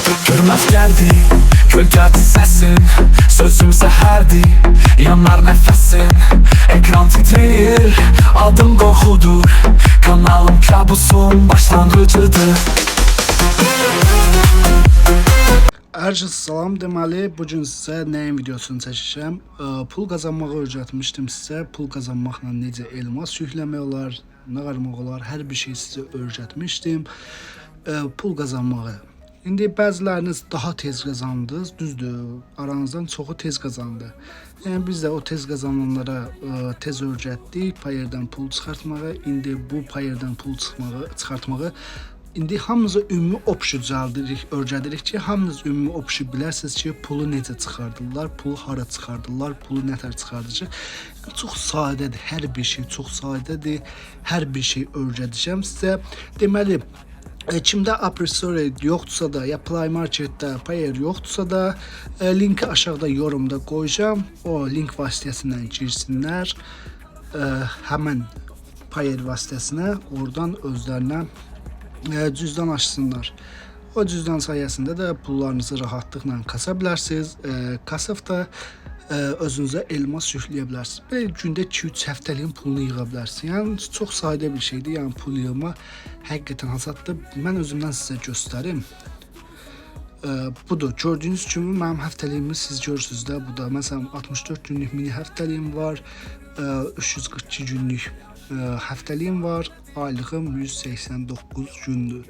Görmez geldi gölgədir səsin, sözüm səhərdi, yanar nəfəsin. Ekran titrəyir, adım qorxudur, kanalım kabusun başlanğıcıdır. Hər kəsə salam. Deməli, bugün sizə nəyin videosunu çəkəcəm? Pul qazanmağı öyrətmişdim sizə. Pul qazanmaqla necə elmas yükləmək olar, nə qarmaq olar, hər bir şey sizə öyrətmişdim. Pul qazanmağı. İndi bəziləriniz daha tez qazandınız, düzdür, aranızdan çoxu tez qazandı. Yəni biz də o tez qazananlara tez öyrətdik payerdən pul çıxartmağı. İndi bu payerdən pul çıxartmağı İndi hamınıza ümumi opşu öyrədirik ki, hamınız ümumi opşu bilərsiniz ki, pulu necə çıxardırlar, pulu hara çıxardırlar, pulu nətər çıxardacaq. Yəni, çox sadədir, hər bir şey çox sadədir, hər bir şey öyrədəcəm sizə. Deməli, kimdə Apple yoxdursa da, ya Play Marketdə Payer yoxdursa da, linki aşağıda yorumda qoyacağım. O link vasitəsindən girsinlər, həmən Payer vasitəsinə, oradan özlərinə cüzdan açsınlar. O cüzdan sayəsində də pullarınızı rahatlıqla kasa bilərsiniz. Kasıb da özünüzə elmas yükləyə bilərsiniz. Belə gündə 2-3 həftəliyin pulunu yığa bilərsiniz. Yəni çox sadə bir şeydir. Yəni pul yığma həqiqətən hasatdır. Mən özümdən sizə göstərim. Budur. Gördüyünüz kimi mənim həftəliyimi siz görürsünüz də. Bu da məsələn 64 günlük mini həftəliyim var. 342 günlük həftəliyim var. Aylığım 189 gündür.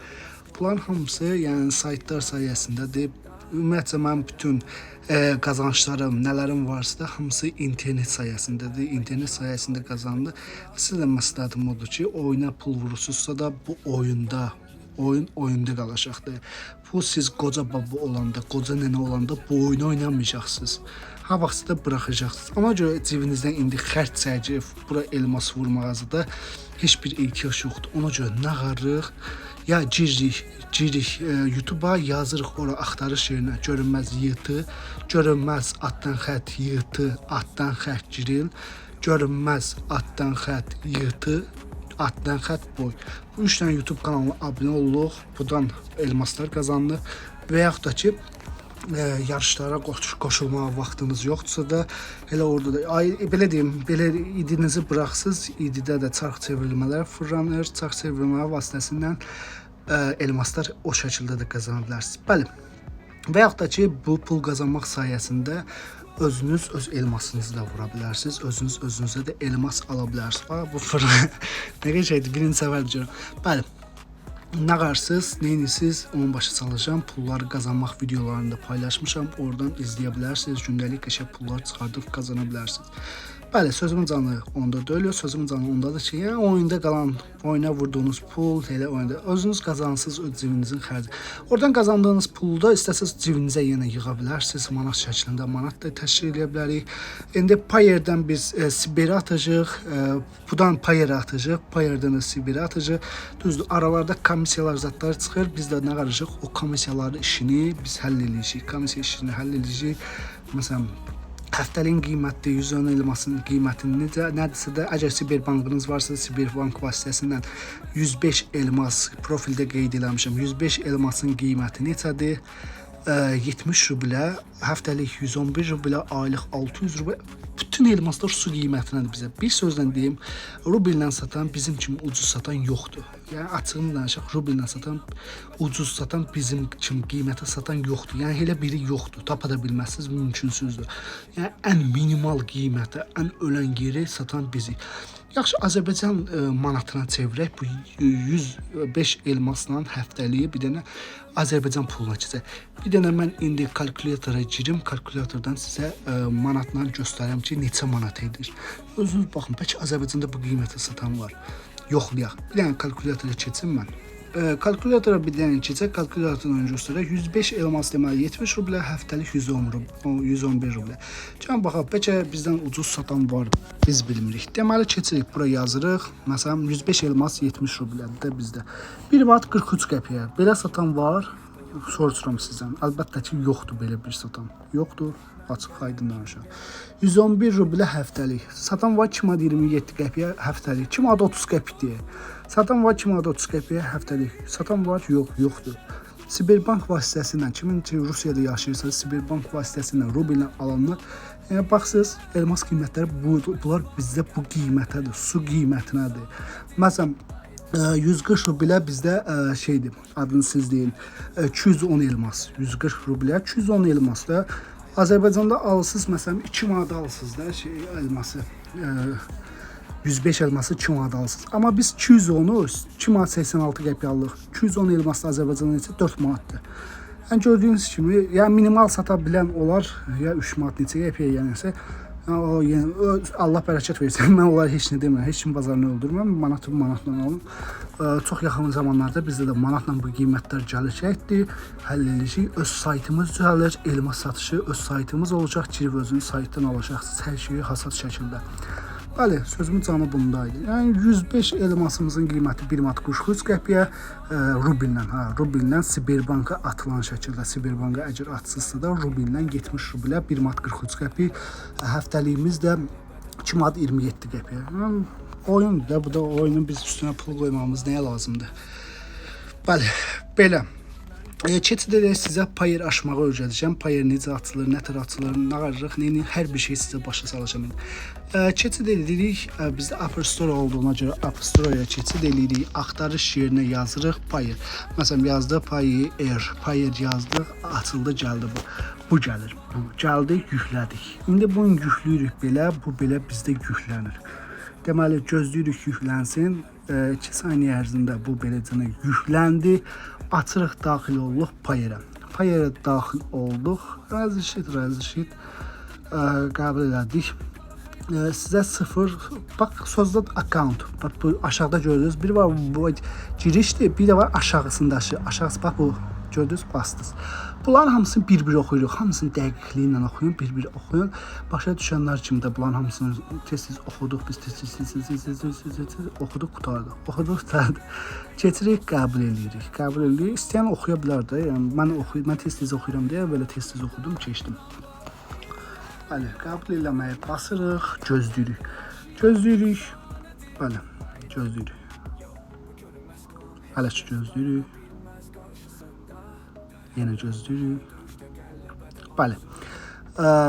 Bunların hamısı yəni saytlar sayəsindədir. Ümumiyyətlə mənim bütün qazançlarım, nələrim varsa da hamısı internet sayəsindədir. İnternet sayəsində qazandı. Sizə məsləhətim odur ki, oyuna pul vurursunuzsa da bu oyunda qalacaqdır. Bu siz qoca baba olanda, qoca nənə olanda bu oyunu oynamayacaqsınız. Ha vaxtı da buraxacaqsınız. Ona görə cibinizdən indi xərc çəkib bura elmas vurmağazıda heç bir ehtiyac yoxdur. Ona görə nə qarırıq? Ya giririk YouTube'a, yazırıq ora axtarış yerinə görünməz yığdı, görünməz altdan xətt yığdı, altdan xətt giril, görünməz altdan xətt yığdı, altdan xətt boy. Bu 3 dənə YouTube kanalına abunə oluruq, buradan elmaslar qazanılır və yaxud da ki yarışlara qoşulmağa vaxtınız yoxdursa da elə orada da belə deyim, belə idinizi buraxsız, ididə də çarx çevrilmələr fırlanır, çarx çevrilmələr vasitəsindən elmaslar o şəkildə də qazana bilərsiniz. Bəli. Və yaxud da ki bu pul qazanmaq sayəsində özünüz öz elmasınızı da vura bilərsiniz, özünüz özünüzə də elmas ala bilərsiniz. Bu fırlan nə qəşəngdir, birinci səfər görürəm. Bəli. Nə qarsız, neyinisiz, onun başa salacağım. Pulları qazanmaq videolarını da paylaşmışam. Oradan izləyə bilərsiniz. Gündəlik qəşəng pullar çıxardıb qazana bilərsiniz. Bəli, sözümün canı onda deyil, sözümün canı ondadır ki, yəni oyunda qalan, oyuna vurduğunuz pul, elə oyunda özünüz qazansınız, öz cibinizin xərci. Oradan qazandığınız pulu da istəsəz cibinizə yenə yığa bilərsiniz. Manat şəklində manat da təşkil edə bilərik. İndi Payerdən biz Sibirə atacağıq, buradan Payerə atacağıq, Payerdən də Sibirə atacağıq. Düzdür, aralarda komissiyalar zatlar çıxır. Biz də nə qarışıq? O komissiyaların işini biz həll edəcəyik. Komissiya işini həll edəcəyik. Məsələn, həftəliyin qiyməti, 110 elmasının qiymətini nədirsə də, əgər Siberbankınız varsa, Siberbank vasitəsindən 105 elmas profildə qeyd eləmişəm. 105 elmasın qiyməti neçədir? 70 rublə, həftəlik 111 rublə, aylıq 600 rublə. Bütün elmaslar su qiymətinədir bizə. Bir sözlə deyim, rublə satan bizim kimi ucuz satan yoxdur. Yəni açığını danışaq, rublə satan, ucuz satan bizim kimi qiymətə satan yoxdur. Yəni elə biri yoxdur. Tapa da bilməzsiniz, mümkünsüzdür. Yəni ən minimal qiymətə, ən ölən yeri satan bizi. Yaxşı, Azərbaycan manatına çevirək. Bu 105 elmasla həftəliyi bir dənə Azərbaycan puluna keçək. Bir dənə mən indi kalkulyatora girim, kalkulyatordan sizə manatla göstərəm ki, neçə manat edir. Özünüz baxın, bəlkə Azərbaycanda bu qiymətə satan var. Yoxlayaq. Bir dənə kalkulyatora keçim mən. Kalkulyatora bir dənə keçək, kalkulyatordan göstərək. 105 elmas deməli 70 rublə, həftəlik 111 rublə. Gəlin baxaq, bəlkə bizdən ucuz satan var, biz bilmirik. Deməli keçirik, bura yazırıq. Məsələn 105 elmas 70 rublədir də bizdə. 1 manat 43 qəpiyə. Belə satan var. Soruşuram sizdən. Əlbəttə ki, yoxdur belə bir satan. Yoxdur. Açıq aydın danışaq. 111 rublə həftəlik. Satan var 2 manat 27 qəpiyə həftəlik. 2 manat 30 qəpik deyək. Satan var 2 manat 30 qəpiyə həftəlik. Satan var yoxdur. Sberbank vasitəsilə kimin ki Rusiyada yaşayırsa, Sberbank vasitəsilə rubl ilə alanlar baxsınız, elmas qiymətləri bunlar bizdə bu qiymətədir, su qiymətinədir. Məsələn 140 rublə bizdə şeydir, adını siz deyin, 210 elmas. 140 rublə 210 elmasda Azərbaycanda alırsınız, məsələn 2 manat alırsınız da elması. 105 elması 2 manat alırsınız. Amma biz 210'u 2 manat 86 qəpik alırıq. 210 elması Azərbaycanda neçə 4 manatdır. Yəni gördüyünüz kimi, ya minimal sata bilən olar, ya 3 manat neçə qəpiyə gəlirsə, Allah bərəkət versin. Mən onlara heç nə demirəm, heç kim bazarını öldürməm. Manatı manatla alın. Çox yaxın zamanlarda bizdə də manatla bu qiymətlər gələcəkdir. Həll edəcək. Öz saytımız düzəlir, elmas satışı öz saytımız olacaq. Girib özünüz saytdan alacaqsınız hər şeyi hasad şəkildə. Bəli, sözümün canı bundaydı. Yəni 105 elmasımızın qiyməti 1 manat 43 qəpiyə rubllə Sberbanka atılan şəkildə. Sberbanka əgər atsızsa da rubllə 70 rublə 1 manat 43 qəpik. Həftəliyimiz də 2 manat 27 qəpiyə. Yəni oyundur da, bu da oyunun biz üstünə pul qoymamız nəyə lazımdır? Bəli, belə. Keçid edək sizə payer aşmağı öyrədəcəm. Payer necə açılır, nə tər açılır, nə qarırıq, nə hər bir şey sizə başa salacağım. Keçid edirik. Bizdə App Store olduğuna görə App Store-ya keçid edirik. Axtarış yerinə yazırıq payer. Məsələn, yazdı payer, payer yazdıq, açıldı, gəldi bu. Bu gəlir. Gəldi, yüklədik. İndi bunu yüklüyürük belə, bu belə bizdə yüklənir. Deməli, gözləyirik yüklənsin. 2 saniyə ərzində bu beləcə yükləndi. Açırıq, daxil olduq payerə. Payerə daxil olduq. Razışit. Qəbul elədik. Sizə 0, bax, sözdə account. Bax, bu aşağıda gördünüz. Bir var bu girişdir, bir də var aşağısındaşı. Aşağısı, bax, bu gördünüz, bastınız. Bunların hamısını bir-bir oxuyuruq. Hamısını dəqiqliyi ilə oxuyun, bir-bir oxuyun. Başa düşənlər kimi də bunların hamısını tez-tez oxuduq. Biz tez-tez oxuduq, qutardıq. Oxuduq, qutardıq. Keçirik, qəbul edirik. Qəbul edirik. İstəyən oxuya bilər də. Yəni mən tez-tez oxuyuram deyə belə tez-tez oxudum, keçdim. Bəli, qəbul eləməyə basırıq, gözləyirik. Gözləyirik. Bəli, gözləyirik. Hələ ki gözləyirik. Yenə gözləyirik. Bəli.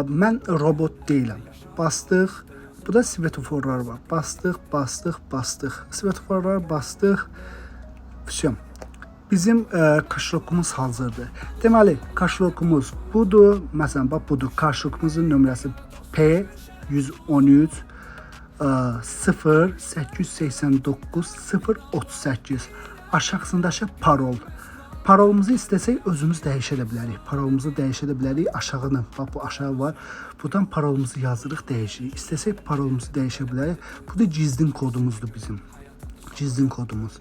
Mən robot deyiləm. Bastıq. Bu da svetoforlar var. Bastıq. Svetoforlar bastıq. Vəsəm. Bizim kaşlokumuz hazırdır. Deməli, kaşlokumuz budur. Məsələn, bax budur. Kaşlokumuzun nömrəsi P113 0889 038. Aşağısındakı parol. Parolumuzu istəsək özümüz dəyişə də bilərik. Aşağıdan, bax bu aşağı var. Buradan parolumuzu yazırıq, dəyişirik. İstəsək parolumuzu dəyişə bilərik. Bu da gizlin kodumuzdur bizim. Gizlin kodumuz.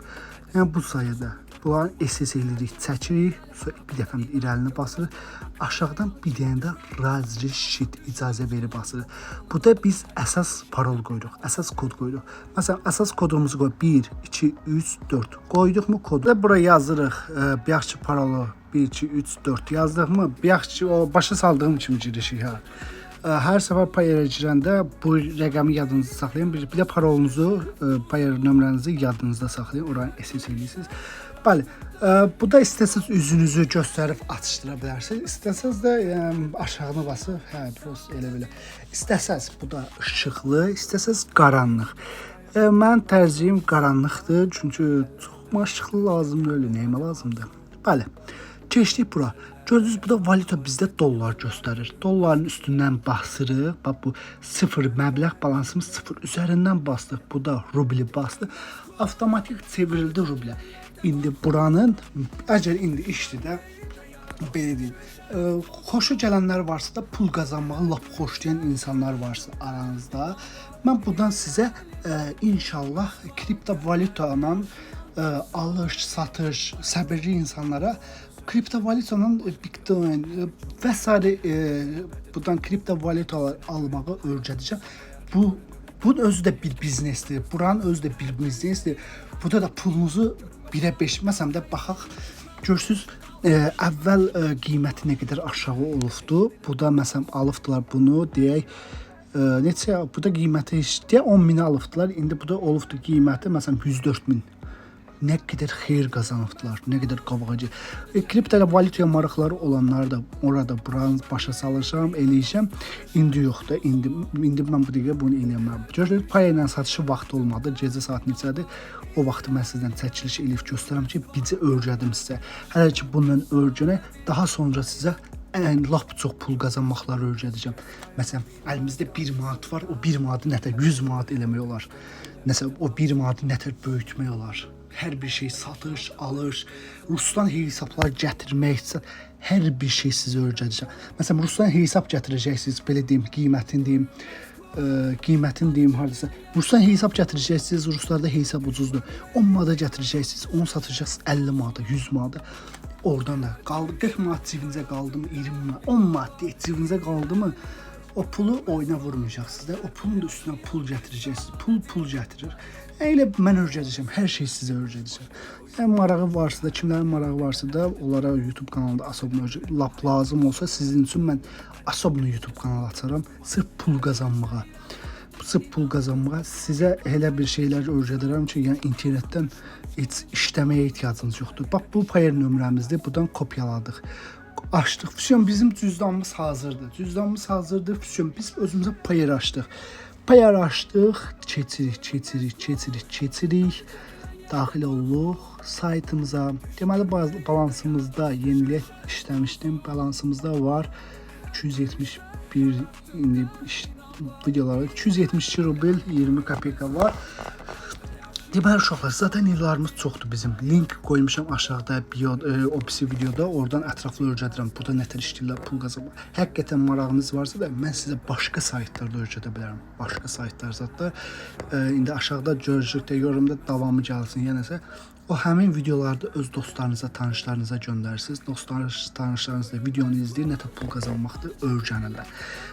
Yəni bu sayədə bunları SS eləyirik, çəkirik. Sonra bir dəfə irəlinə basırıq. Aşağıdan bir dənə də razрешит icazə verib basırıq. Bu da biz əsas parol qoyuruq, əsas kod qoyuruq. Məsələn, əsas kodumuzu qoy 1, 2, 3, 4 qoyduq mu kodu? Buraya yazırıq bayaqçı parolu 1, 2, 3, 4 yazdıq mı? Bayaqçı o başa saldığım kimi girişik ha. Hər səfər payerə girəndə bu rəqəmi yadınızda saxlayın. Bir də parolunuzu, payer nömrənizi yadınızda saxlayın. Oranı SS edirsiniz. Bəli, bu da istəsəz üzünüzü göstərib atışdıra bilərsiniz. İstəsəz də aşağına basıb, prost elə belə. İstəsəz bu da işıqlı, istəsəz qaranlıq. Mən tərcihim qaranlıqdır, çünki çox işıqlı lazım deyil, nəyimə lazımdır. Bəli, keçdik bura. Gördünüz, bu da valyuta bizdə dollar göstərir. Dolların üstündən basırıq. Bax bu 0 məbləğ balansımız 0 üzərindən bastıq. Bu da rubli bastı. Avtomatik çevrildi rublə. İndi buranın, əgər indi işdir də, belə deyim, xoşu gələnlər varsa da, pul qazanmağı lap xoşlayan insanlar varsa aranızda, mən buradan sizə inşallah kriptovalyutanla alış, satış, səbirli insanlara kriptovalyutanın Bitcoin və s. Buradan kriptovalyutalar almağı öyrədəcəm. Bunun özü də bir biznesdir. Buranın özü də bir biznesdir. Burada da pulunuzu 1-ə 5, məsələn də baxaq, görürsünüz, əvvəl qiyməti nə qədər aşağı olubdu. Burada məsələn alıbdılar bunu, deyək, bu da qiyməti deyək 10.000 alıbdılar. İndi bu da olubdu qiyməti məsələn 104.000. nə qədər xeyir qazanıbdılar, nə qədər qabağıcı. Kripto valyutaya maraqları olanlar da orada buranı başa salacağam, eləyəcəm. İndi yox da, indi mən bu dəqiqə bunu eləməm. Görürsünüz, pay ilə satışı vaxtı olmadı. Gecə saat neçədir? O vaxtı mən sizdən çəkiliş eləyib göstərəm ki, bizi öyrədim sizə. Hələ ki bundan öyrənə, daha sonra sizə lap çox pul qazanmaqları öyrədəcəm. Məsələn, əlimizdə 1 manat var, o 1 manatı nətər 100 manat eləmək olar. Nəsə o 1 manatı nətər böyütmək olar. Hər bir şey satış, alış, Rusdan hesablar gətirmək, hər bir şey sizə öyrədəcəm. Məsələn, Rusdan hesab gətirəcəksiniz, belə deyim, qiymətini deyim hardasa. Rusdan hesab gətirəcəksiniz, Ruslarda hesab ucuzdur. 10 manata gətirəcəksiniz, onu satacaqsınız 50 manata, 100 manata. Oradan da qaldı 40 manat cibinizə qaldı mı, 20 manat, 10 manat cibinizə qaldı mı, o pulu oyuna vurmayacaqsınız da, o pulun da üstünə pul gətirəcəksiniz. Pul gətirir. Elə mən öyrədəcəm, hər şeyi sizə öyrədəcəm. Yəni marağı varsa da, kimlərin marağı varsa da, onlara YouTube kanalında Asobno lap lazım olsa sizin üçün mən Asobno YouTube kanalı açaram, sırf pul qazanmağa. Sırf pul qazanmağa sizə elə bir şeylər öyrədərəm ki, yəni internetdən heç işləməyə ehtiyacınız yoxdur. Bax bu payer nömrəmizdir. Buradan kopyaladıq. Açdıq. Füsun bizim cüzdanımız hazırdır. Cüzdanımız hazırdır. Füsun biz özümüzə payer açdıq. Payer açdıq. Keçirik. Daxil oluruq saytımıza. Deməli balansımızda yenilək işləmişdim. Balansımızda var 271 indi videoları 272 rubl 20 qəpika var. Deməli uşaqlar, zaten illərimiz çoxdur bizim. Link qoymuşam aşağıda o birisi videoda. Oradan ətraflı öyrədirəm. Burada nətər işləyirlər, pul qazanmaq. Həqiqətən marağınız varsa da mən sizə başqa saytlarda öyrədə bilərəm. Başqa saytlar zatlar. İndi aşağıda görəcəkdə yorumda davamı gəlsin. Yəni o həmin videolarda öz dostlarınıza, tanışlarınıza göndərirsiniz. Tanışlarınız da videonu izləyir, nətər pul qazanmaqdır, öyrənirlər.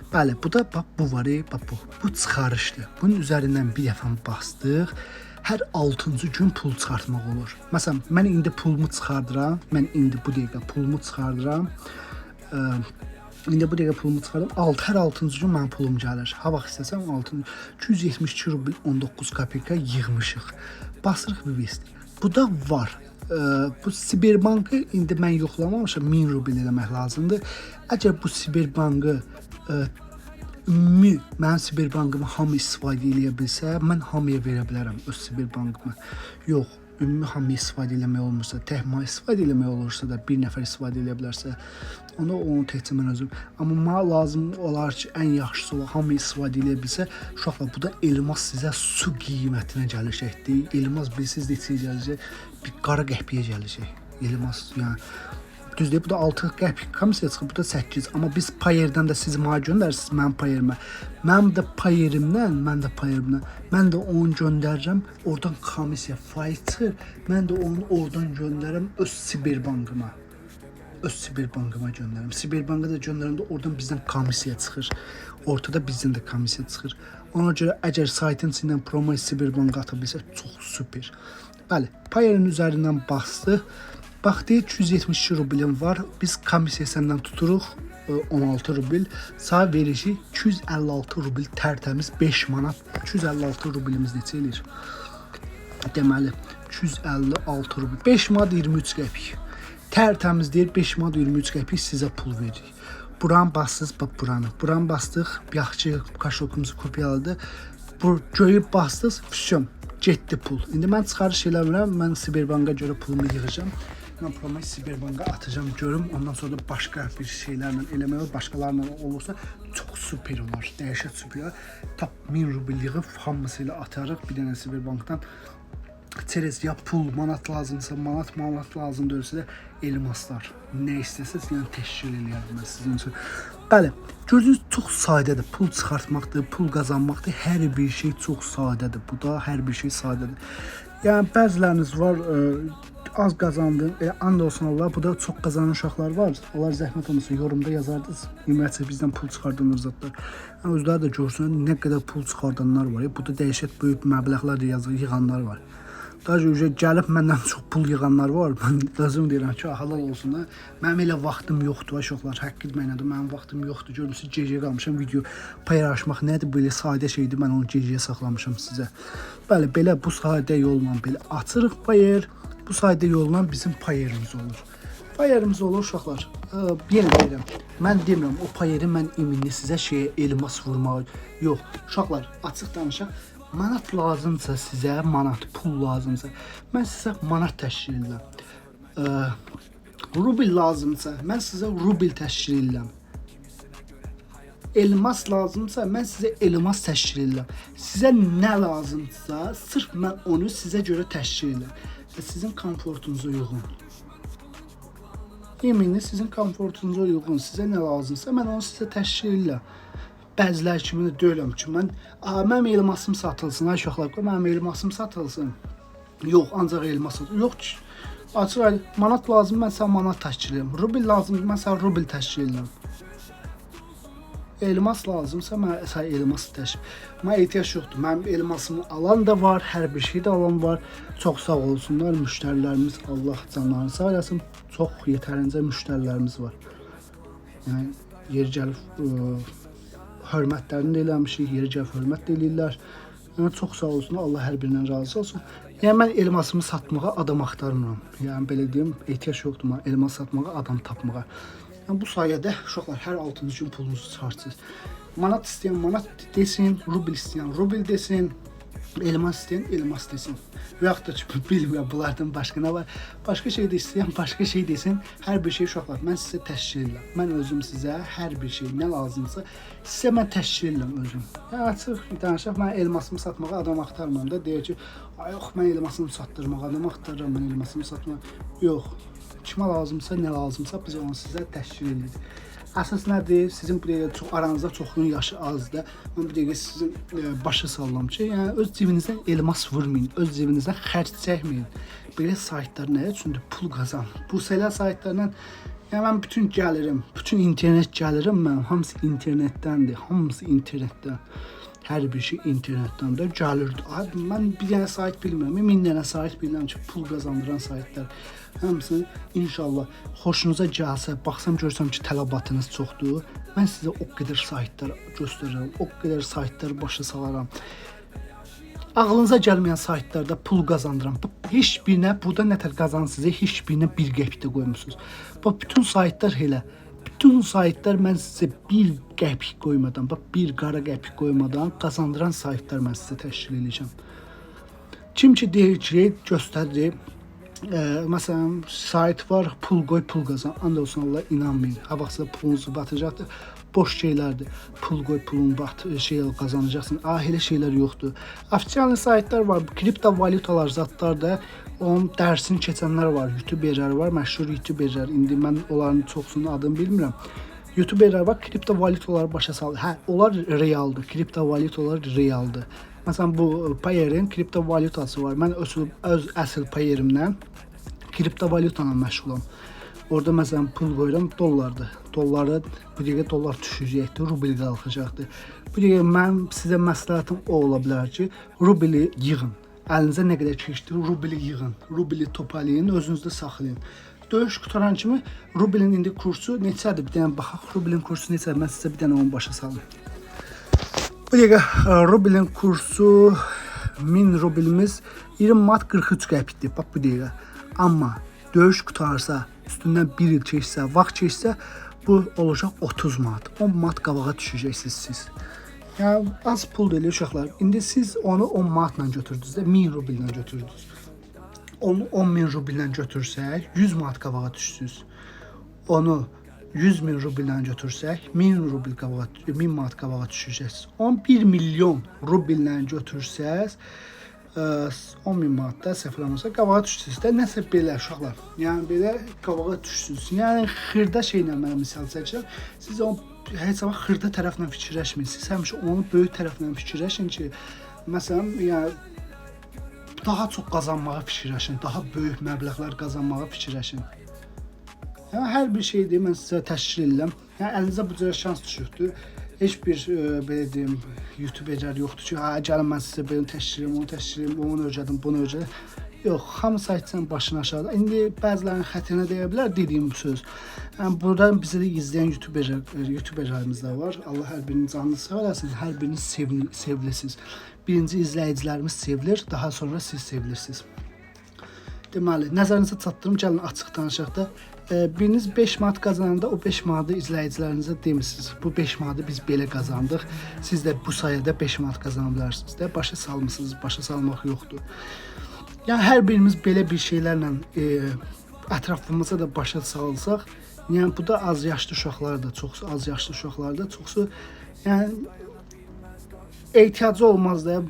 Bəli, bu da bax bu var, bax bu çıxarışdır. Bunun üzərindən bir dəfə bastıq. Hər 6-cı gün pul çıxartmaq olur. Məsələn, mən indi pulumu çıxardıram. Hər 6-cı gün mənim pulum gəlir. Ha vaxt istəsəm 272 rubl 19 qəpika yığmışıq. Basırıq Vivest. Bu da var. Bu Siberbankı indi mən yoxlamamışam. 1000 rubl eləmək lazımdır. Əgər bu Siberbankı mənim Siberbankımı hamı istifadə edə bilsə, mən hamıya verə bilərəm öz Siberbankımı. Yox, ümumi hamı istifadə eləmək olmursa, təhma istifadə eləmək olursa da, bir nəfər istifadə edə bilərsə, onu təkcə mən özüm. Amma mənə lazım olar ki, ən yaxşısı olar, hamı istifadə edə bilsə, uşaqlar, bu da elmas sizə su qiymətinə gələcəkdir. Elmas bilsiz neçəyə gələcək? Bir qara qəhpiyə gələcək. Elmas, yəni düzdür, bu da 6 qəpik komissiya çıxıb, bu da 8. Amma biz payerdən də siz mənə göndərirsiniz, mənim payerimə. Mən də payerimdən, mən də onu göndərirəm, oradan komissiya faiz çıxır, mən də onu oradan göndərirəm öz Siberbankıma. Göndərirəm. Siberbanka da göndərəndə oradan bizdən komissiya çıxır. Ortada bizdən də komissiya çıxır. Ona görə əgər saytın içindən promo Siberbanka ata bilsə, çox super. Bəli, payerin üzərindən bastıq. Baxdı 272 rublim var. Biz komissiya səndən tuturuq 16 rubl. Sağ verişi 256 rubl tərtəmiz 5 manat. 256 rublimiz neçə eləyir? Deməli 256 rubl 5 manat 23 qəpik. Tərtəmiz deyir 5 manat 23 qəpik sizə pul veririk. Buran bastınız, bax buranı. Buran bastıq, yaxçı kaşokumuzu kopyaladı. Bu göyüb bastınız, füsun, getdi pul. İndi mən çıxarış eləmirəm, mən Siberbanka görə pulumu yığacağım. Mən promo Siberbanka atacağım, görüm. Ondan sonra da başqa bir şeylərlə eləmək olur, başqalarla olursa çox super olar, dəhşət super. Tap 1000 rubl yığıb hamısı ilə atarıq bir dənə Siberbankdan. Çerez ya pul, manat lazımsa, manat lazım deyilsə də elmaslar. Nə istəsəz, yəni təşkil eləyərəm mən sizin üçün. Bəli, gördüyünüz çox sadədir. Pul çıxartmaqdır, pul qazanmaqdır. Hər bir şey çox sadədir. Bu da hər bir şey sadədir. Yəni bəziləriniz var, az qazandı, and olsun Allah, bu da çox qazanan uşaqlar var. Onlar zəhmət olmasa yorumda yazardınız. Ümumiyyətlə bizdən pul çıxardanlar zatlar. Yəni özləri də görsün nə qədər pul çıxardanlar var. Bu da dəhşət böyük məbləğlər yığanlar var. Daha önce gəlib məndən çox pul yığanlar var. Mən özüm deyirəm ki, halal olsun da. Mənim elə vaxtım yoxdur, uşaqlar. Haqq etməklədir. Mənim vaxtım yoxdur. Görmüsünüz, gecəyə qalmışam video paylaşmaq nədir? Belə sadə şeydir. Mən onu gecəyə saxlamışam sizə. Bəli, belə bu sadə yolla belə açırıq payer. Bu sadə yolla bizim payerimiz olur. Payerimiz olur uşaqlar. Yenə deyirəm. Mən demirəm o payeri mən iminli sizə şeyə elmas vurmaq. Yox, uşaqlar, açıq danışaq. Manat lazımsa sizə, manat pul lazımsa, mən sizə manat təşkil edirəm. Rubl lazımsa, mən sizə rubl təşkil edirəm. Elmas lazımsa, mən sizə elmas təşkil edirəm. Sizə nə lazımsa, sırf mən onu sizə görə təşkil edirəm. Sizin komfortunuza uyğun. Yeminli sizin komfortunuza uyğun. Sizə nə lazımsa, mən onu sizə təşkil edirəm. Bəzilər kimi deyirəm ki, mənim elmasım satılsın, ay uşaqlar, mənim elmasım satılsın. Yox, ancaq elmas satılsın. Yox ki, açıq manat lazım, mən sənə manat təşkil edirəm. Rubl lazım, mən sənə rubl təşkil edirəm. Elmas lazımsa, mən sənə elmas təşkil edirəm. Mənə ehtiyac yoxdur. Mənim elmasımı alan da var, hər bir şey də alan var. Çox sağ olsunlar müştərilərimiz, Allah canlarını sağ eləsin. Çox yetərincə müştərilərimiz var. Yəni, yer gəlib hörmətlərini də eləmişik, yeri gəlib hörmət də eləyirlər. Yəni, çox sağ olsun, Allah hər birindən razı olsun. Yəni, mən elmasımı satmağa adam axtarmıram. Yəni, belə deyim, ehtiyac yoxdur mən elmas satmağa, adam tapmağa. Yəni, bu sayədə uşaqlar hər 6-cı gün pulunuzu çıxartsınız. Manat istəyən manat desin, rubl istəyən rubl desin, elmas istəyən elmas desin. Və yaxud da ki, bilmirəm, bunlardan başqa nə var. Başqa şey də istəyən, başqa şey desin. Hər bir şey uşaqlar, mən sizə təşkil edirəm. Mən özüm sizə hər bir şey nə lazımsa, sizə mən təşkil edirəm özüm. Yəni, açıq danışaq, mən elmasımı satmağa adam axtarmıram da. Deyir ki, yox, mən elmasımı satdırmağa adam axtarıram, mən elmasımı satmağa. Yox, kimə lazımsa, nə lazımsa, biz onu sizə təşkil edirik. Əsas nədir? Sizin bu dəqiqə aranızda çoxunun yaşı azdır. Mən bu dəqiqə sizin başı sallam ki, yəni öz cibinizdən elmas vurmayın, öz cibinizdən xərc çəkməyin. Belə saytlar nə üçündür? Pul qazan. Bu sələ saytlardan, yəni mən bütün gəlirim, bütün internet gəlirim mən, hamısı internetdəndir, hamısı internetdən. Hər bir şey internetdən də gəlirdi. Mən bir dənə sayt bilmirəm, 1000 dənə sayt bilirəm ki, pul qazandıran saytlar. Hamısı inşallah xoşunuza gəlsə, baxsam görsəm ki, tələbatınız çoxdur, mən sizə o qədər saytlar göstərirəm, o qədər saytlar başa salaram. Ağlınıza gəlməyən saytlarda pul qazandıram. Heç birinə, burada nətər qazansınız, heç birinə 1 qəpik də qoymusunuz. Bax, bütün saytlar elə. Bütün saytlar mən sizə 1 qəpik qoymadan, bax, 1 qara qəpik qoymadan qazandıran saytlar mən sizə təşkil edəcəm. Kim ki deyir ki, göstərir. Məsələn, sayt var, pul qoy, pul qazan. And olsun Allah, inanmayın. Ha vaxtsa pulunuzu batacaqdır. Boş şeylərdir. Pul qoy, pulun qazanacaqsın. Elə şeylər yoxdur. Oficial saytlar var, kriptovalyutalar, zatlar da onun dərsini keçənlər var. YouTuberlər var, məşhur YouTuberlər. İndi mən onların çoxsunun adını bilmirəm. YouTuberlər var, kriptovalyutaları başa salır. Hə, onlar realdır. Kriptovalyutalar realdır. Məsələn, bu payerin kriptovalyutası var. Mən öz əsl payerimdən kriptovalyutla məşğulam. Orada məsələn pul qoyuram, dollardır. Dolları bu dəqiqə dollar düşəcəkdir, rubl qalxacaqdır. Bu dəqiqə mən sizə məsləhətim o ola bilər ki, rubli yığın. Əlinizə nə qədər keçdi, rubli yığın. Rubli toparlayın, özünüzdə saxlayın. Döyüş qutaran kimi rublin indi kursu neçədir? Bir dənə baxaq, rublin kursu neçədir? Mən sizə bir dənə onu başa salım. Bu dəqiqə rublin kursu 1000 rublimiz 20 manat 43 qəpikdir. Bax bu dəqiqə. Amma döyüş qutarsa, üstündən 1 il keçsə, vaxt keçsə, bu olacaq 30 manat. 10 manat qabağa düşəcəksiniz siz. Yəni az pul deyil uşaqlar. İndi siz onu 10 manatla götürdünüz də 1000 rubllə götürdünüz. Onu 10.000 rubllə götürsək, 100 manat qabağa düşürsünüz. Onu 100.000 rubllə götürsək, 1000 rubl qabağa, 1000 manat qabağa düşəcəksiniz. 11 milyon rubllə götürsəz, 10.000 manatda səhv eləmirəmsə qabağa düşürsünüz də, nəsə belə uşaqlar. Yəni belə qabağa düşürsünüz. Yəni xırda şeylə mən misal çəkirəm. Siz onu heç zaman xırda tərəflə fikirləşməyin. Siz həmişə onu böyük tərəflə fikirləşin ki, məsələn, yəni daha çox qazanmağa fikirləşin, daha böyük məbləğlər qazanmağa fikirləşin. Yəni hər bir şeydir mən sizə təşkil edirəm. Yəni əlinizə bu cür şans düşübdür. Heç bir belə deyim, YouTuberlər yoxdur ki, gəlin mən sizə belə təşkil edirəm, onu təşkil edirəm, onu öyrədim, bunu öyrədim. Yox, hamı saytsan başını aşağıda. İndi bəzilərinin xətrinə deyə bilər dediyim bu söz. Yəni buradan bizi də izləyən YouTuberlərimiz də var. Allah hər birinin canını sağ eləsin. Hər biriniz sevilirsiniz. Birinci izləyicilərimiz sevilir, daha sonra siz sevilirsiniz. Deməli, nəzərinizə çatdırım, gəlin açıq danışaq da. Biriniz 5 manat qazananda o 5 manatı izləyicilərinizə demirsiniz. Bu 5 manatı biz belə qazandıq. Siz də bu sayədə 5 manat qazana bilərsiniz də. Başa salmısınız, başa salmaq yoxdur. Yəni hər birimiz belə bir şeylərlə ətrafımıza da başa salsaq, yəni bu da az yaşlı uşaqlarda, çoxsu az yaşlı uşaqlarda, çoxsu yəni ehtiyacı olmaz da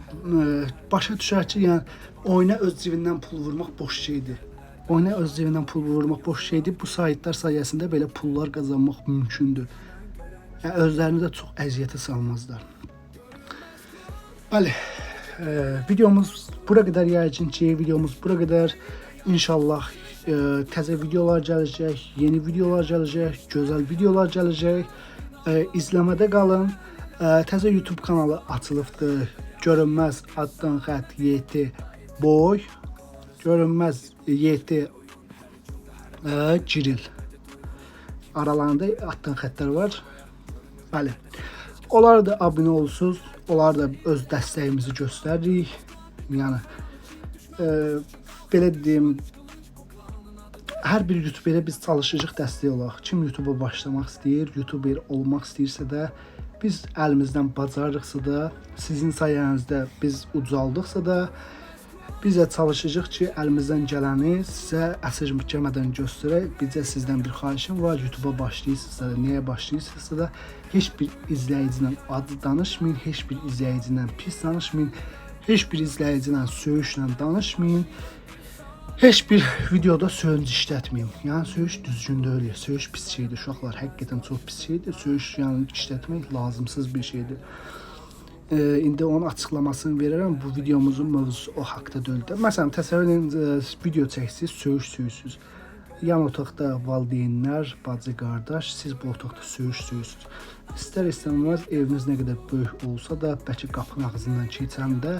başa düşər ki, yəni oyuna öz cibindən pul vurmaq boş şeydir. Oyuna öz cibindən pul vurmaq boş şeydir. Bu saytlar sayəsində belə pullar qazanmaq mümkündür. Yəni özlərini də çox əziyyətə salmazlar. Bəli. Videomuz bura qədər yayacaq ki, videomuz bura qədər. İnşallah təzə videolar gələcək, yeni videolar gələcək, gözəl videolar gələcək. İzləmədə qalın. Təzə YouTube kanalı açılıbdır. Görünməz addan xətt YT boy. Görünməz YT Ciril. Aralarında addan xəttlər var. Bəli. Onlar da abunə olsunuz. Onlar da öz dəstəyimizi göstəririk. Yəni belə deyim, hər bir YouTuberə biz çalışacağıq dəstək olaq. Kim YouTube'a başlamaq istəyir, YouTuber olmaq istəyirsə də, biz əlimizdən bacarırıqsa da, sizin sayənizdə biz ucaldıqsa da, biz də çalışacağıq ki, əlimizdən gələni sizə əsirgəmədən göstərək. Bizə sizdən bir xahişim var. YouTube'a başlayırsınızsa da, nəyə başlayırsınızsa da, heç bir izləyicilə adı danışmayın, heç bir izləyicilə pis danışmayın, heç bir izləyicilə söyüşlə danışmayın, heç bir videoda söyüş işlətməyin. Yəni söyüş düzgün deyil, söyüş pis şeydir. Uşaqlar həqiqətən çox pis şeydir. Söyüş yəni işlətmək lazımsız bir şeydir. İndi onun açıqlamasını verirəm. Bu videomuzun mövzusu o haqda deyil. Məsələn, təsəvvür edin, video çəksiniz, söyüş. Yan otaqda valideynlər, bacı, qardaş, siz bu otaqda söyürsünüz. İstər-istəməz eviniz nə qədər böyük olsa da, bəlkə qapının ağzından keçəndə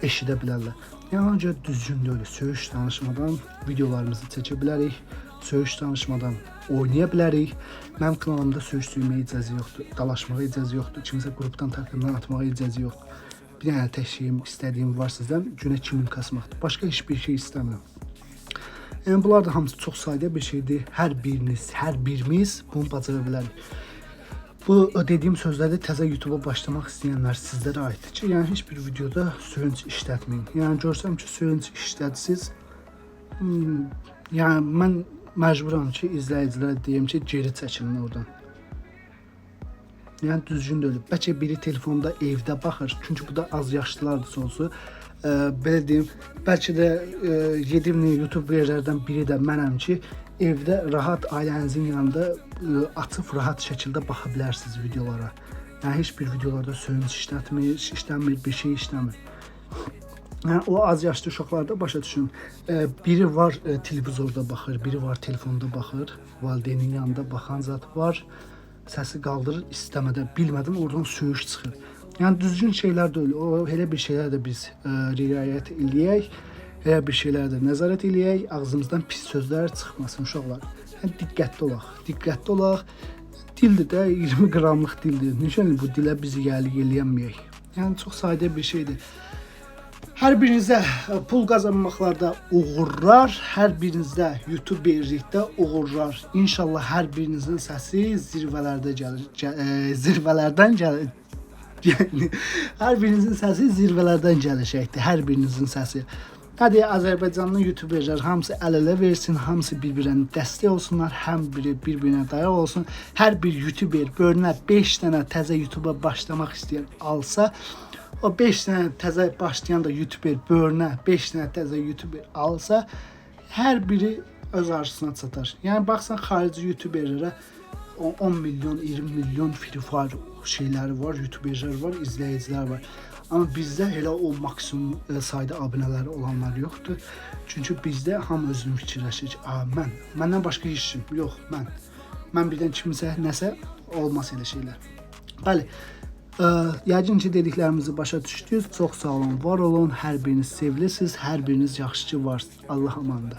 eşidə bilərlər. Yəni, ona görə düzgün deyil. Söyüş danışmadan videolarımızı çəkə bilərik. Söyüş danışmadan oynaya bilərik. Mənim kanalımda söyüş söyməyə icazə yoxdur, dalaşmağa icazə yoxdur, kimsə qrupdan takımdan atmağa icazə yoxdur. Bir dənə tək şeyim, istədiyim var sizdən, günə 2000 kasmaqdır. Başqa heç bir şey istəmirəm. Yəni, bunlar da hamısı çox sadə bir şeydir. Hər birimiz bunu bacara bilərik. Bu dediyim sözlərdə təzə YouTube'a başlamaq istəyənlər sizlərə aiddir ki, yəni heç bir videoda söyüş işlətməyin. Yəni görsəm ki, söyüş işlətsiniz, yəni mən məcburam ki, izləyicilərə deyim ki, geri çəkilin oradan. Yəni düzgün deyil. Bəlkə biri telefonda evdə baxır, çünki bu da az yaşlılardır sonsu. Belə deyim, bəlkə də 7000 YouTuberlərdən biri də mənəm ki, evdə rahat ailənizin yanında açıb rahat şəkildə baxa bilərsiniz videolara. Yəni heç bir videolarda söyüş işləmir, bir şey işləmir. Yəni, o az yaşlı uşaqlarda başa düşün. Biri var televizorda baxır, biri var telefonda baxır, valideynin yanında baxan zat var. Səsi qaldırır, istəmədən, bilmədən oradan söyüş çıxır. Yəni düzgün şeylər deyil. O elə bir şeylər də biz riayət eləyək, elə bir şeylər də nəzarət eləyək, ağzımızdan pis sözlər çıxmasın uşaqlar. Yəni diqqətli olaq. Dildir də 20 qramlıq dildir. Necə bu dilə bizi gəlik eləyənməyək. Yəni çox sadə bir şeydir. Hər birinizə pul qazanmaqlarda uğurlar, hər birinizdə YouTuberlikdə uğurlar. İnşallah hər birinizin səsi zirvələrdən gəlir. Yəni hər birinizin səsi zirvələrdən gələcəkdir. Hər birinizin səsi. Hadi Azərbaycanlı YouTuberlər hamısı əl-ələ versin, hamısı bir-birinə dəstək olsunlar, həm biri bir-birinə dayaq olsun. Hər bir YouTuber bölünə 5 dənə təzə YouTube'a başlamaq istəyən alsa, o 5 dənə təzə başlayan da YouTuber bölünə 5 dənə təzə YouTuber alsa, hər biri öz arzusuna çatar. Yəni baxsan xarici YouTuberlərə 10 milyon, 20 milyon free fire şeyləri var, YouTuberlər var, izləyicilər var. Amma bizdə elə o maksimum sayda abunələri olanlar yoxdur. Çünki bizdə hamı özünü fikirləşir ki, məndən başqa heç kim yox, mən birdən kimsə nəsə olmaz elə şeylər. Bəli, Yəqin ki dediklərimizi başa düşdünüz. Çox sağ olun, var olun. Hər biriniz sevilirsiniz, hər biriniz yaxşı ki varsınız. Allah amandır.